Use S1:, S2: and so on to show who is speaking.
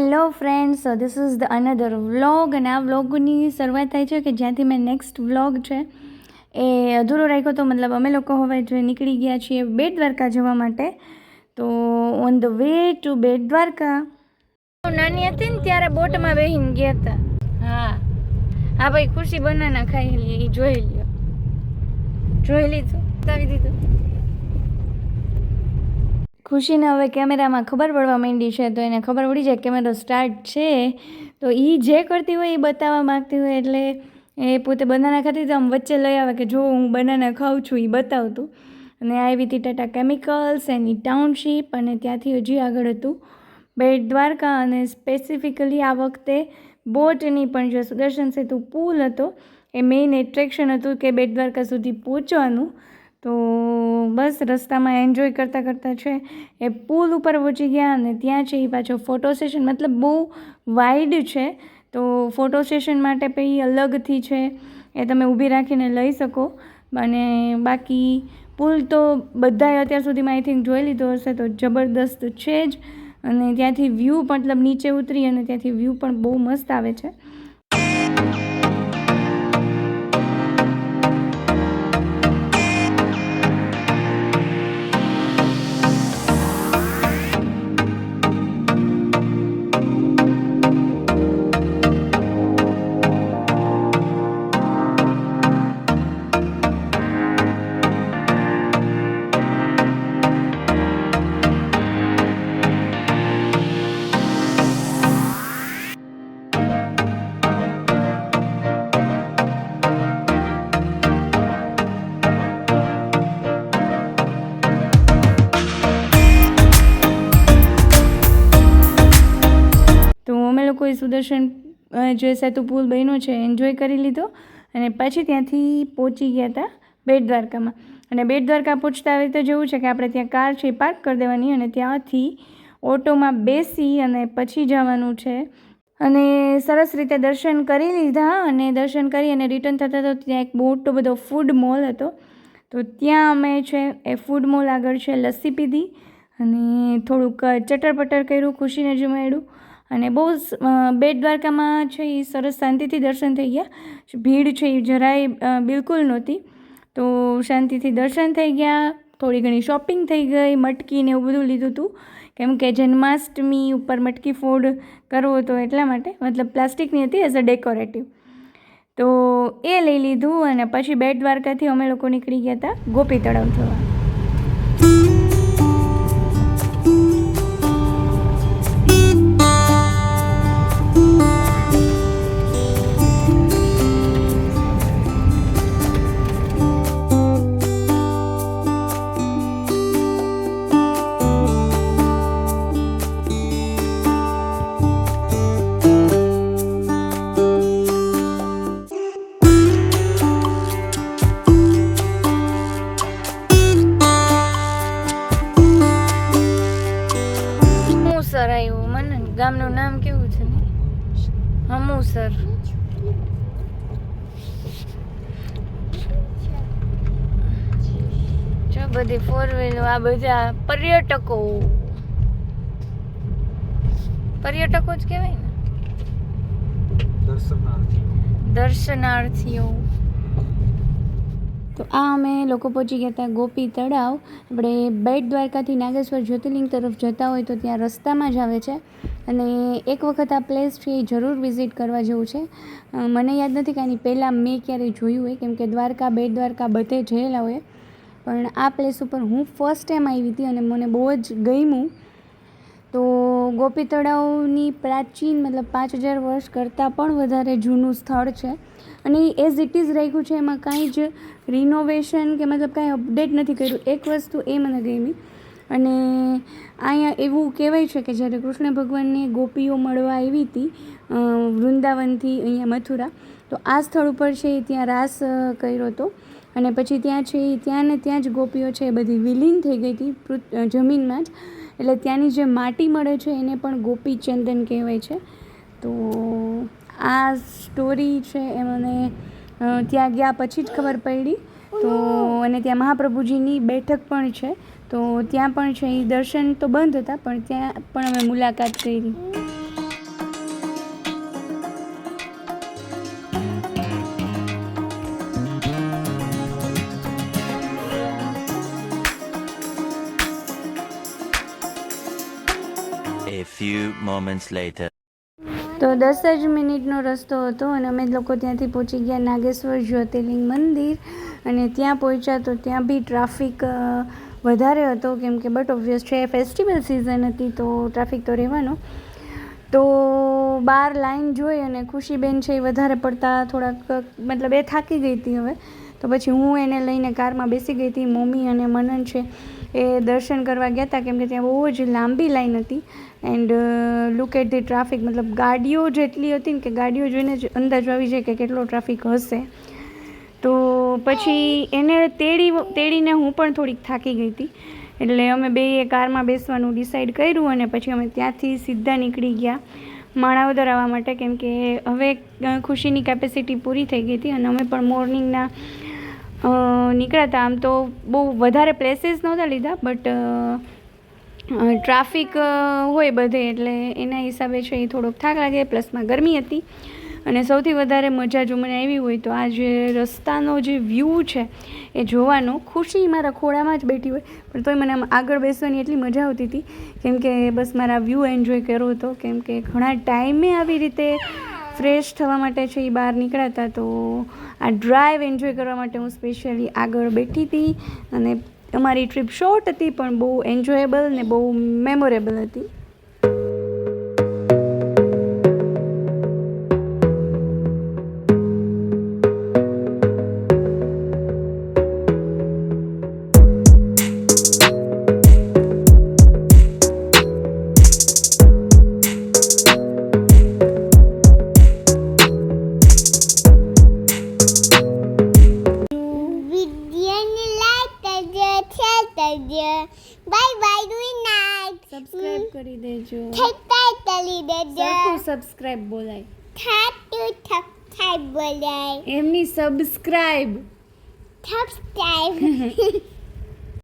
S1: Hello friends, so this is the another vlog અને આ વ્લોગની શરૂઆત થાય છે કે જ્યાંથી મેં નેક્સ્ટ વ્લોગ છે એ અધૂરો રાખ્યો હતો. મતલબ અમે લોકો હવે જે નીકળી ગયા છીએ બેટ દ્વારકા જવા માટે. તો on the way to Bet Dwarka. નાની હતી ને ત્યારે બોટમાં બેસીને ગયા હતા. હા ભાઈ, ખુશી બનાના ખાઈ લે, એ જોઈ લ્યો. જોઈ લીધું, બતાવી દીધું. ખુશીને હવે કેમેરામાં ખબર પડવા માંડી છે, તો એને ખબર પડી જાય કેમેરો સ્ટાર્ટ છે. તો એ જે કરતી હોય એ બતાવવા માગતી હોય, એટલે એ પોતે બનાના ખાતી તો આમ વચ્ચે લઈ આવે કે જો હું બનાના ખાઉં છું, એ બતાવતું. અને આવી હતી ટાટા કેમિકલ્સ, એની ટાઉનશીપ, અને ત્યાંથી હજી આગળ હતું બેટ દ્વારકા. અને સ્પેસિફિકલી આ વખતે બોટની પણ જે સુદર્શન સેતુ પુલ હતો એ મેઇન એટ્રેક્શન હતું કે બેટ દ્વારકા સુધી પહોંચવાનું. તો બસ રસ્તામાં એન્જોય કરતાં કરતાં છે એ પુલ ઉપર પહોંચી ગયા. અને ત્યાં છે એ પાછો ફોટો સેશન, મતલબ બહુ વાઇડ છે, તો ફોટો સેશન માટે પછી અલગથી છે એ તમે ઊભી રાખીને લઈ શકો. અને બાકી પુલ તો બધાએ અત્યાર સુધીમાં આઈ થિંક જોઈ લીધો હશે, તો જબરદસ્ત છે જ. અને ત્યાંથી વ્યૂ મતલબ નીચે ઉતરી અને ત્યાંથી વ્યૂ પણ બહુ મસ્ત આવે છે. લોકોએ સુદર્શન જે સેતુ પુલ બન્યો છે એન્જોય કરી લીધો અને પછી ત્યાંથી પહોંચી ગયા હતા બેટ દ્વારકામાં. અને બેટ દ્વારકા પહોંચતા આવી તો જેવું છે કે આપણે ત્યાં કાર છે પાર્ક કરી દેવાની અને ત્યાંથી ઓટોમાં બેસી અને પછી જવાનું છે. અને સરસ રીતે દર્શન કરી લીધા અને દર્શન કરી અને રિટર્ન થતા તો ત્યાં એક મોટો બધો ફૂડ મોલ હતો. તો ત્યાં અમે છે એ ફૂડ મોલ આગળ છે લસ્સી પીધી અને થોડુંક ચટર-પટર કર્યું, ખુશીને જમાડ્યું. અને બહુ બેટ દ્વારકામાં છે એ સરસ શાંતિથી દર્શન થઈ ગયા. ભીડ છે એ જરાય બિલકુલ નહોતી, તો શાંતિથી દર્શન થઈ ગયા. થોડી ઘણી શોપિંગ થઈ ગઈ, મટકી ને એવું બધું લીધું હતું, કેમ કે જન્માષ્ટમી ઉપર મટકી ફોડ કરવો હતો એટલા માટે. મતલબ પ્લાસ્ટિકની હતી એઝ અ ડેકોરેટિવ, તો એ લઈ લીધું. અને પછી બેટ દ્વારકાથી અમે લોકો નીકળી ગયા હતા ગોપી તળાવ જોવા. હમુસર આવ્યું, મને ગામનું નામ કેવું છે ને, હમુસર. જો બધી ફોર વ્હીલ, આ બધા પર્યટકો જ કહેવાય ને, દર્શનાર્થીઓ. તો આ અમે લોકો પહોંચી ગયા હતા ગોપી તળાવ. આપણે બેટ દ્વારકાથી નાગેશ્વર જ્યોતિર્લિંગ તરફ જતા હોય તો ત્યાં રસ્તામાં જ આવે છે. અને એક વખત આ પ્લેસ છે એ જરૂર વિઝિટ કરવા જેવું છે. મને યાદ નથી કે આની પહેલાં મેં ક્યારેય જોયું હોય, કેમ કે દ્વારકા બેટ દ્વારકા બધે જયેલા હોય, પણ આ પ્લેસ ઉપર હું ફર્સ્ટ ટાઈમ આવી હતી અને મને બહુ જ ગમ્યું. તો ગોપી તળાવની પ્રાચીન મતલબ 5000 વર્ષ કરતાં પણ વધારે જૂનું સ્થળ છે. અને એઝ ઇટ ઇઝ રાખ્યું છે, એમાં કાંઈ જ રિનોવેશન કે મતલબ કાંઈ અપડેટ નથી કર્યું. એક વસ્તુ એ મને ગમી. અને અહીંયા એવું કહેવાય છે કે જ્યારે કૃષ્ણ ભગવાનને ગોપીઓ મળવા આવી હતી વૃંદાવનથી અહીંયા મથુરા, તો આ સ્થળ ઉપર છે ત્યાં રાસ કર્યો હતો. અને પછી ત્યાં છે ત્યાં ને ત્યાં જ ગોપીઓ છે એ બધી વિલીન થઈ ગઈ હતી જમીનમાં જ. એટલે ત્યાંની જે માટી મળે છે એને પણ ગોપી ચંદન કહેવાય છે. તો આ સ્ટોરી છે એ મને ત્યાં ગયા પછી જ ખબર પડી. તો અને ત્યાં મહાપ્રભુજીની બેઠક પણ છે, તો ત્યાં પણ છે એ દર્શન તો બંધ હતા, પણ ત્યાં પણ અમે મુલાકાત કરી.
S2: few moments later.
S1: તો 10 જ મિનિટનો રસ્તો હતો અને અમે લોકો ત્યાંથી પહોંચી ગયા નાગેશ્વર જ્યોતિર્લિંગ મંદિર. અને ત્યાં પહોંચ્યા તો ત્યાં બી ટ્રાફિક વધારે હતો, કેમ કે બટ ઓબ્વિયસ છે ફેસ્ટિવલ સિઝન હતી તો ટ્રાફિક તો રહેવાનો. તો બહાર લાઈન જોઈ અને ખુશીબેન છે એ વધારે પડતા થોડાક મતલબ એ થાકી ગઈ હતી હવે. તો પછી હું એને લઈને કારમાં બેસી ગઈ હતી. મમ્મી અને મનન છે એ દર્શન કરવા ગયા હતા, કેમ કે ત્યાં બહુ જ લાંબી લાઈન હતી. And look at the traffic, મતલબ ગાડીઓ જેટલી હતી ને કે ગાડીઓ જોઈને જ અંદાજ આવી જાય કે કેટલો ટ્રાફિક હશે. તો પછી એને તેડીને હું પણ થોડીક થાકી ગઈ હતી, એટલે અમે બેએ કારમાં બેસવાનું ડિસાઈડ કર્યું અને પછી અમે ત્યાંથી સીધા નીકળી ગયા માણાવદર આવવા માટે, કેમ કે હવે ખુશીની કેપેસિટી પૂરી થઈ ગઈ હતી અને અમે પણ મોર્નિંગના નીકળ્યા હતા. આમ તો બહુ વધારે પ્લેસીસ નહોતા લીધા, બટ ટ્રાફિક હોય બધે એટલે એના હિસાબે છે એ થોડોક થાક લાગે, પ્લસમાં ગરમી હતી. અને સૌથી વધારે મજા જો મને આવી હોય તો આ જે રસ્તાનો જે વ્યૂ છે એ જોવાનો. ખુશી મારા ખોળામાં જ બેઠી હોય પણ તોય મને આમ આગળ બેસવાની એટલી મજા આવતી હતી, કેમ કે બસ મારા વ્યૂ એન્જોય કર્યો હતો. કેમ કે ઘણા ટાઈમે આવી રીતે ફ્રેશ થવા માટે છે એ બહાર નીકળ્યા હતા, તો આ ડ્રાઈવ એન્જોય કરવા માટે હું સ્પેશિયલી આગળ બેઠી હતી. અને અમારી ટ્રીપ શોર્ટ હતી પણ બહુ એન્જોયેબલ ને બહુ મેમોરેબલ હતી.
S3: Bye bye, good night.
S1: Subscribe કરી દેજો.
S3: તલી દેજો.
S1: સબસ્ક્રાઇબ બોલાય.
S3: સબસ્ક્રાઇબ બોલાય.
S1: એમની સબસ્ક્રાઇબ.
S3: સબસ્ક્રાઇબ.